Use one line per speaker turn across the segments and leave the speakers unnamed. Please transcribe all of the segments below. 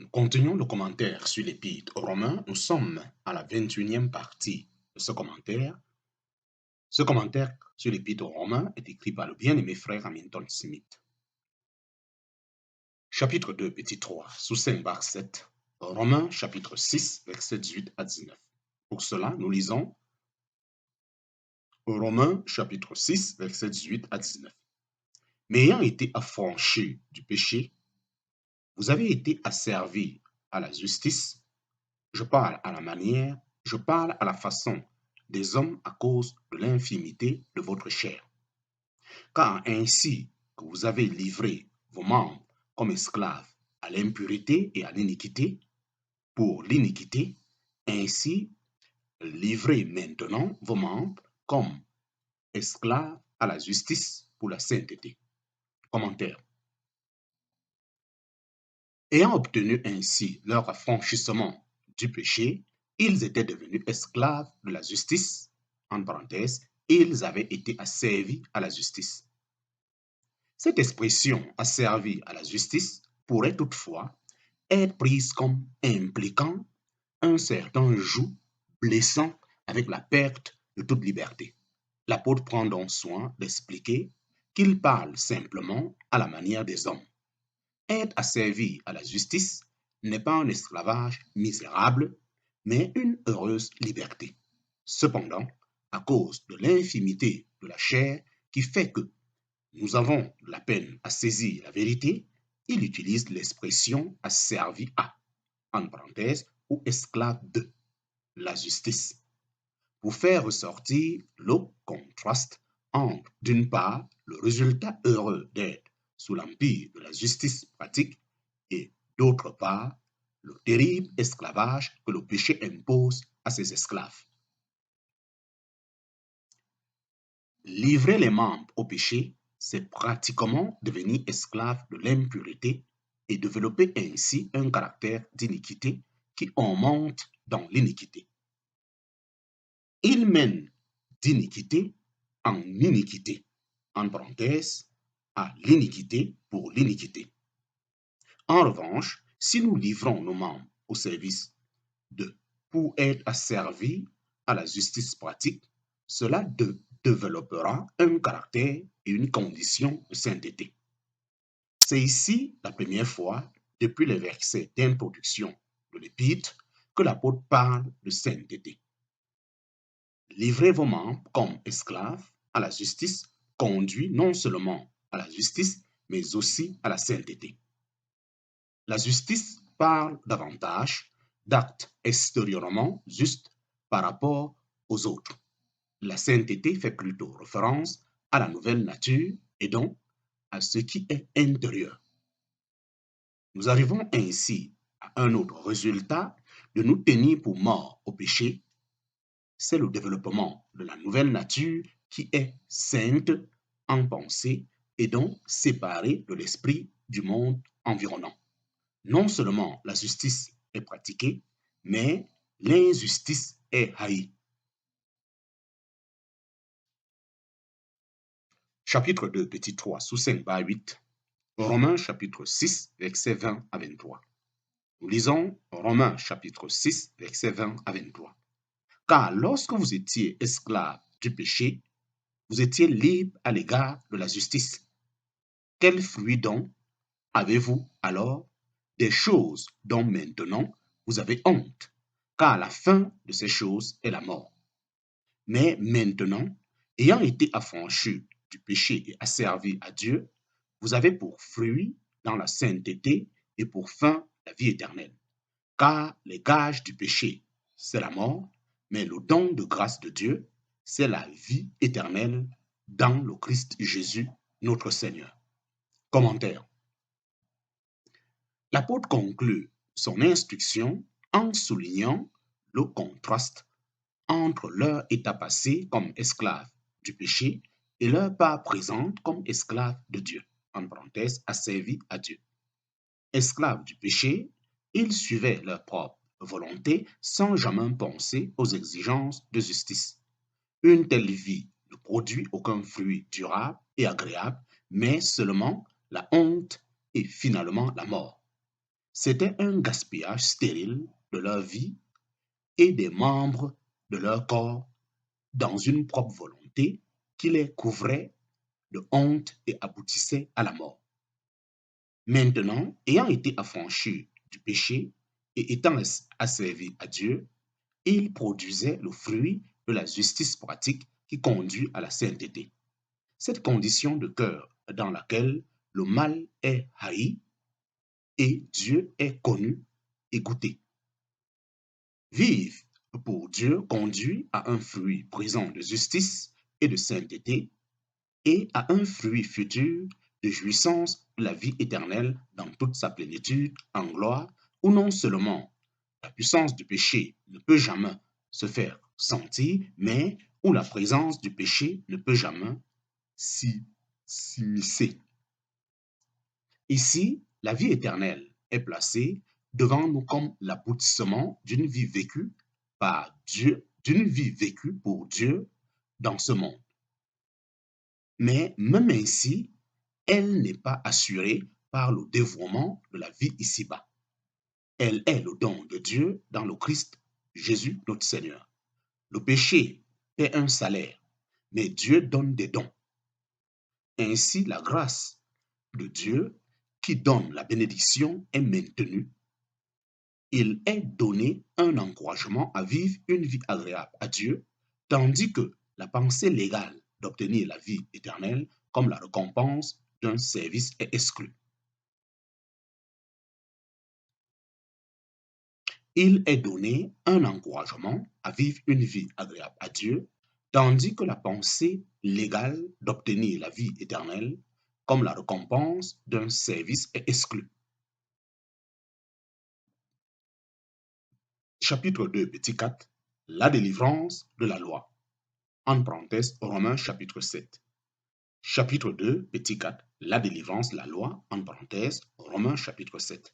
Nous continuons le commentaire sur l'Épître aux Romains. Nous sommes à la 21e partie de ce commentaire. Ce commentaire sur l'Épître aux Romains est écrit par le bien-aimé frère Hamilton Smith. Chapitre 2, petit 3, sous 5 bar 7. Romains chapitre 6, versets 18 à 19. Pour cela, nous lisons Romains chapitre 6, versets 18 à 19. Mais ayant été affranchis du péché, vous avez été asservis à la justice. Je parle à la manière, je parle à la façon des hommes à cause de l'infimité de votre chair. Car ainsi que vous avez livré vos membres comme esclaves à l'impurité et à l'iniquité, pour l'iniquité, ainsi livrez maintenant vos membres comme esclaves à la justice pour la sainteté. Commentaire. Ayant obtenu ainsi leur affranchissement du péché, ils étaient devenus esclaves de la justice, en parenthèse, ils avaient été asservis à la justice. Cette expression asservis à la justice pourrait toutefois être prise comme impliquant un certain joug blessant avec la perte de toute liberté. L'apôtre prend donc soin d'expliquer qu'il parle simplement à la manière des hommes. Être asservi à la justice n'est pas un esclavage misérable, mais une heureuse liberté. Cependant, à cause de l'infimité de la chair qui fait que nous avons de la peine à saisir la vérité, il utilise l'expression asservi à, en parenthèse, ou esclave de la justice, pour faire ressortir le contraste entre, d'une part, le résultat heureux d'être sous l'empire de la justice pratique et, d'autre part, le terrible esclavage que le péché impose à ses esclaves. Livrer les membres au péché, c'est pratiquement devenir esclave de l'impureté et développer ainsi un caractère d'iniquité qui augmente dans l'iniquité. Il mène d'iniquité en iniquité, en parenthèse, à l'iniquité pour l'iniquité. En revanche, si nous livrons nos membres au service de pour être asservis à la justice pratique, cela développera un caractère et une condition de sainteté. C'est ici la première fois, depuis les versets d'introduction de l'Épître, que l'apôtre parle de sainteté. Livrez vos membres comme esclaves à la justice conduit non seulement à la justice, mais aussi à la sainteté. La justice parle davantage d'actes extérieurement justes par rapport aux autres. La sainteté fait plutôt référence à la nouvelle nature et donc à ce qui est intérieur. Nous arrivons ainsi à un autre résultat de nous tenir pour morts au péché, c'est le développement de la nouvelle nature qui est sainte en pensée et donc séparée de l'esprit du monde environnant. Non seulement la justice est pratiquée, mais l'injustice est haïe. Chapitre 2, petit 3, sous 5 bar 8. Romains chapitre 6, versets 20 à 23. Nous lisons Romains chapitre 6, versets 20 à 23. Car lorsque vous étiez esclaves du péché, vous étiez libres à l'égard de la justice. Quel fruit donc avez-vous alors des choses dont maintenant vous avez honte, car la fin de ces choses est la mort. Mais maintenant, ayant été affranchis du péché et asservis à Dieu, vous avez pour fruit dans la sainteté et pour fin la vie éternelle. Car les gages du péché, c'est la mort, mais le don de grâce de Dieu, c'est la vie éternelle dans le Christ Jésus, notre Seigneur. Commentaire. L'apôtre conclut son instruction en soulignant le contraste entre leur état passé comme esclaves du péché et leur part présente comme esclaves de Dieu, en parenthèse, asservis à Dieu. Esclaves du péché, ils suivaient leur propre volonté sans jamais penser aux exigences de justice. Une telle vie ne produit aucun fruit durable et agréable, mais seulement la honte et finalement la mort. C'était un gaspillage stérile de leur vie et des membres de leur corps dans une propre volonté qui les couvrait de honte et aboutissait à la mort. Maintenant, ayant été affranchis du péché et étant asservis à Dieu, ils produisaient le fruit de la justice pratique qui conduit à la sainteté. Cette condition de cœur dans laquelle le mal est haï et Dieu est connu et goûté. Vivre pour Dieu conduit à un fruit présent de justice et de sainteté et à un fruit futur de jouissance de la vie éternelle dans toute sa plénitude en gloire, où non seulement la puissance du péché ne peut jamais se faire sentir, mais où la présence du péché ne peut jamais s'immiscer. Ici, la vie éternelle est placée devant nous comme l'aboutissement d'une vie vécue par Dieu, d'une vie vécue pour Dieu dans ce monde. Mais même ainsi, elle n'est pas assurée par le dévouement de la vie ici-bas. Elle est le don de Dieu dans le Christ Jésus notre Seigneur. Le péché est un salaire, mais Dieu donne des dons. Ainsi, la grâce de Dieu qui donne la bénédiction est maintenue. Il est donné un encouragement à vivre une vie agréable à Dieu, tandis que la pensée légale d'obtenir la vie éternelle comme la récompense d'un service est exclue. Il est donné un encouragement à vivre une vie agréable à Dieu, tandis que la pensée légale d'obtenir la vie éternelle comme la récompense d'un service est exclue. Chapitre 2, petit 4, la délivrance de la loi. En parenthèse, Romains chapitre 7. Chapitre 2, petit 4, la délivrance de la loi. En parenthèse, Romains chapitre 7.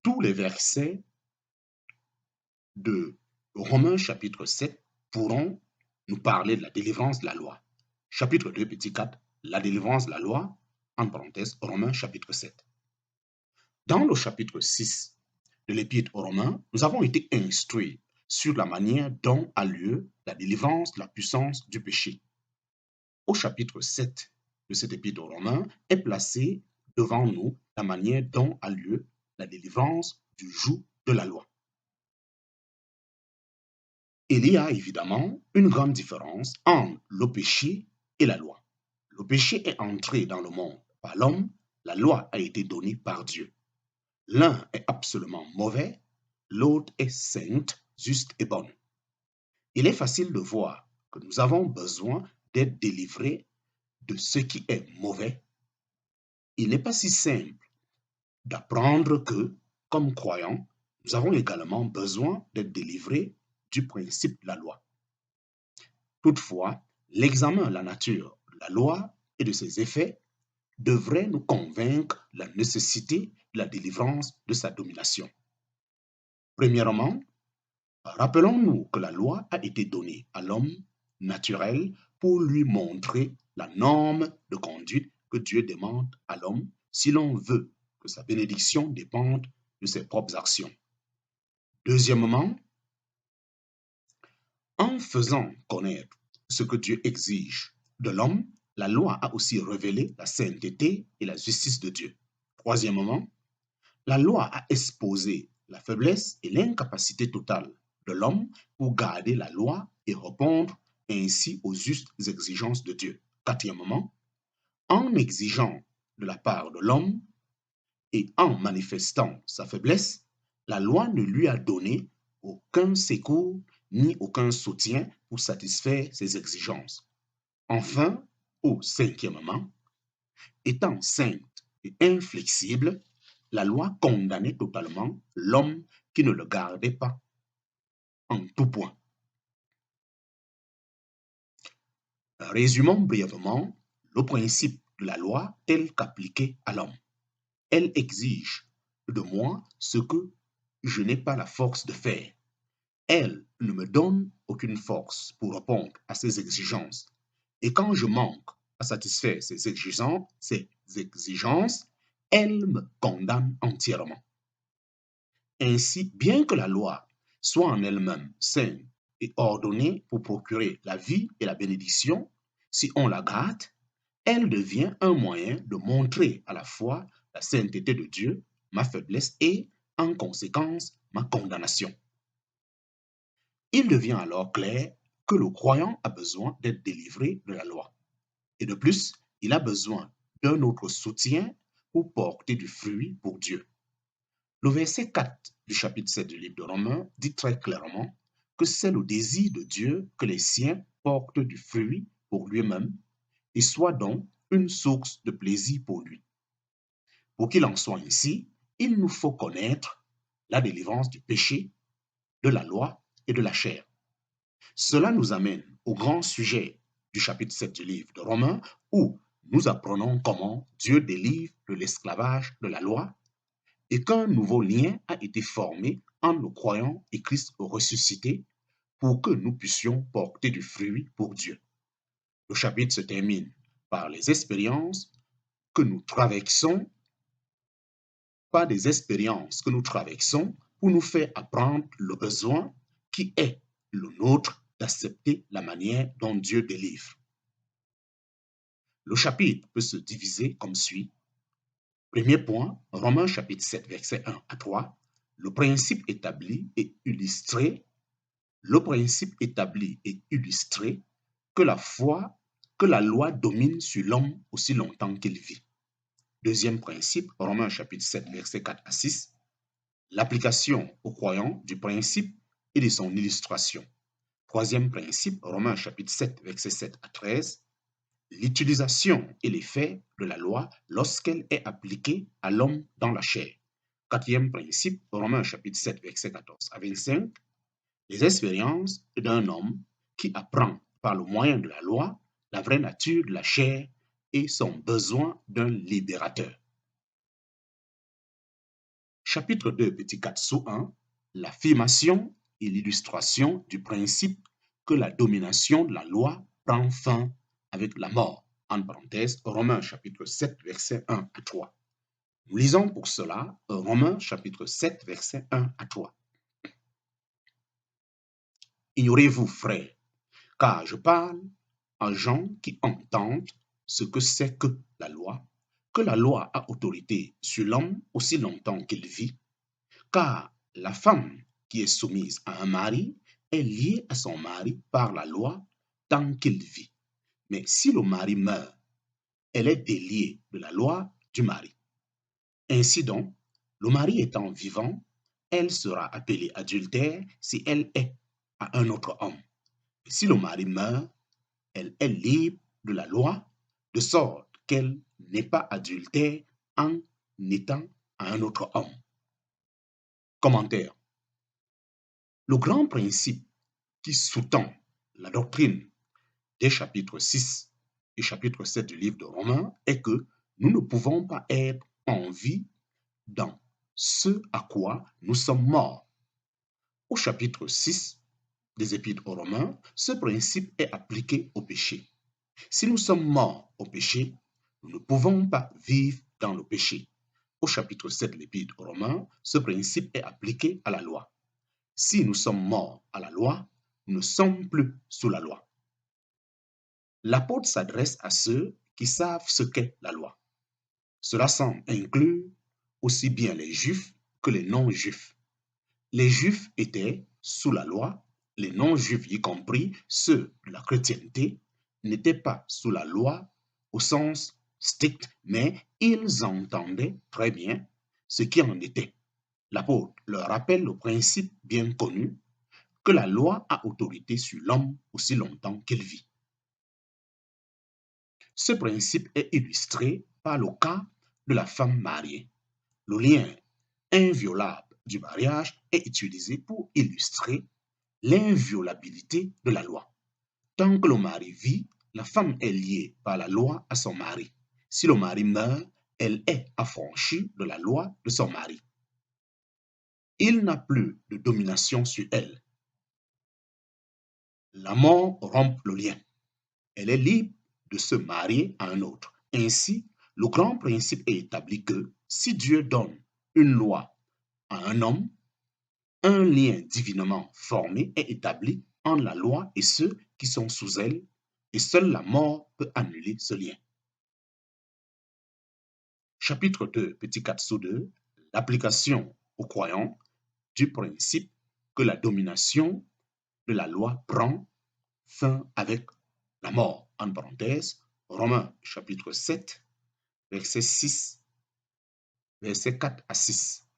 Tous les versets de Romains chapitre 7 pourront nous parler de la délivrance de la loi. Chapitre 2, petit 4, la délivrance de la loi. En parenthèse, Romains chapitre 7. Dans le chapitre 6 de l'Épître aux Romains, nous avons été instruits sur la manière dont a lieu la délivrance de la puissance du péché. Au chapitre 7 de cet Épître aux Romains est placée devant nous la manière dont a lieu la délivrance du joug de la loi. Il y a évidemment une grande différence entre le péché et la loi. Le péché est entré dans le monde par l'homme, la loi a été donnée par Dieu. L'un est absolument mauvais, l'autre est sainte, juste et bonne. Il est facile de voir que nous avons besoin d'être délivrés de ce qui est mauvais. Il n'est pas si simple d'apprendre que, comme croyants, nous avons également besoin d'être délivrés du principe de la loi. Toutefois, l'examen de la nature de la loi et de ses effets devrait nous convaincre de la nécessité de la délivrance de sa domination. Premièrement, rappelons-nous que la loi a été donnée à l'homme naturel pour lui montrer la norme de conduite que Dieu demande à l'homme si l'on veut que sa bénédiction dépende de ses propres actions. Deuxièmement, en faisant connaître ce que Dieu exige de l'homme, la loi a aussi révélé la sainteté et la justice de Dieu. Troisièmement, la loi a exposé la faiblesse et l'incapacité totale de l'homme pour garder la loi et répondre ainsi aux justes exigences de Dieu. Quatrièmement, en exigeant de la part de l'homme et en manifestant sa faiblesse, la loi ne lui a donné aucun secours ni aucun soutien pour satisfaire ses exigences. Enfin, ou cinquièmement, étant sainte et inflexible, la loi condamnait totalement l'homme qui ne le gardait pas en tout point. Résumons brièvement le principe de la loi tel qu'appliqué à l'homme. Elle exige de moi ce que je n'ai pas la force de faire. Elle ne me donne aucune force pour répondre à ses exigences. Et quand je manque à satisfaire ces exigences, elle me condamne entièrement. Ainsi, bien que la loi soit en elle-même sainte et ordonnée pour procurer la vie et la bénédiction, si on la gâte, elle devient un moyen de montrer à la fois la sainteté de Dieu, ma faiblesse et, en conséquence, ma condamnation. Il devient alors clair que le croyant a besoin d'être délivré de la loi. Et de plus, il a besoin d'un autre soutien pour porter du fruit pour Dieu. Le verset 4 du chapitre 7 du livre de Romains dit très clairement que c'est le désir de Dieu que les siens portent du fruit pour lui-même et soient donc une source de plaisir pour lui. Pour qu'il en soit ainsi, il nous faut connaître la délivrance du péché, de la loi et de la chair. Cela nous amène au grand sujet du chapitre 7 du livre de Romains où nous apprenons comment Dieu délivre de l'esclavage de la loi et qu'un nouveau lien a été formé entre le croyant et Christ ressuscité pour que nous puissions porter du fruit pour Dieu. Le chapitre se termine par les expériences que nous traversons, pour nous faire apprendre le besoin qui est le nôtre d'accepter la manière dont Dieu délivre. Le chapitre peut se diviser comme suit. Premier point, Romains chapitre 7, versets 1 à 3, le principe établi et illustré que la loi domine sur l'homme aussi longtemps qu'il vit. Deuxième principe, Romains chapitre 7, versets 4 à 6, l'application aux croyants du principe et de son illustration. Troisième principe, Romains chapitre 7, versets 7 à 13, l'utilisation et l'effet de la loi lorsqu'elle est appliquée à l'homme dans la chair. Quatrième principe, Romains chapitre 7, versets 14 à 25, les expériences d'un homme qui apprend par le moyen de la loi la vraie nature de la chair et son besoin d'un libérateur. Chapitre 2, petit 4 sous 1, l'affirmation et l'illustration du principe que la domination de la loi prend fin avec la mort. En parenthèse, Romains chapitre 7, versets 1 à 3. Nous lisons pour cela Romains chapitre 7, versets 1 à 3. Ignorez-vous, frères, car je parle à gens qui entendent ce que c'est que la loi a autorité sur l'homme aussi longtemps qu'il vit, car la femme qui est soumise à un mari est liée à son mari par la loi tant qu'il vit. Mais si le mari meurt, elle est déliée de la loi du mari. Ainsi donc, le mari étant vivant, elle sera appelée adultère si elle est à un autre homme. Et si le mari meurt, elle est libre de la loi, de sorte qu'elle n'est pas adultère en étant à un autre homme. Commentaire. Le grand principe qui sous-tend la doctrine des chapitres 6 et chapitre 7 du livre de Romains est que nous ne pouvons pas être en vie dans ce à quoi nous sommes morts. Au chapitre 6 des Épîtres aux Romains, ce principe est appliqué au péché. Si nous sommes morts au péché, nous ne pouvons pas vivre dans le péché. Au chapitre 7 de l'Épître aux Romains, ce principe est appliqué à la loi. Si nous sommes morts à la loi, nous ne sommes plus sous la loi. L'apôtre s'adresse à ceux qui savent ce qu'est la loi. Cela semble inclure aussi bien les juifs que les non-juifs. Les juifs étaient sous la loi, les non-juifs, y compris ceux de la chrétienté, n'étaient pas sous la loi au sens strict, mais ils entendaient très bien ce qui en était. L'apôtre leur rappelle le principe bien connu que la loi a autorité sur l'homme aussi longtemps qu'il vit. Ce principe est illustré par le cas de la femme mariée. Le lien inviolable du mariage est utilisé pour illustrer l'inviolabilité de la loi. Tant que le mari vit, la femme est liée par la loi à son mari. Si le mari meurt, elle est affranchie de la loi de son mari. Il n'a plus de domination sur elle. La mort rompt le lien. Elle est libre de se marier à un autre. Ainsi, le grand principe est établi que Si Dieu donne une loi à un homme, un lien divinement formé est établi entre la loi et ceux qui sont sous elle, et seule la mort peut annuler ce lien. Chapitre 2, petit 4 sous 2, l'application aux croyants du principe que la domination de la loi prend fin avec la mort. En parenthèse, Romains chapitre 7, verset 6, verset 4 à 6.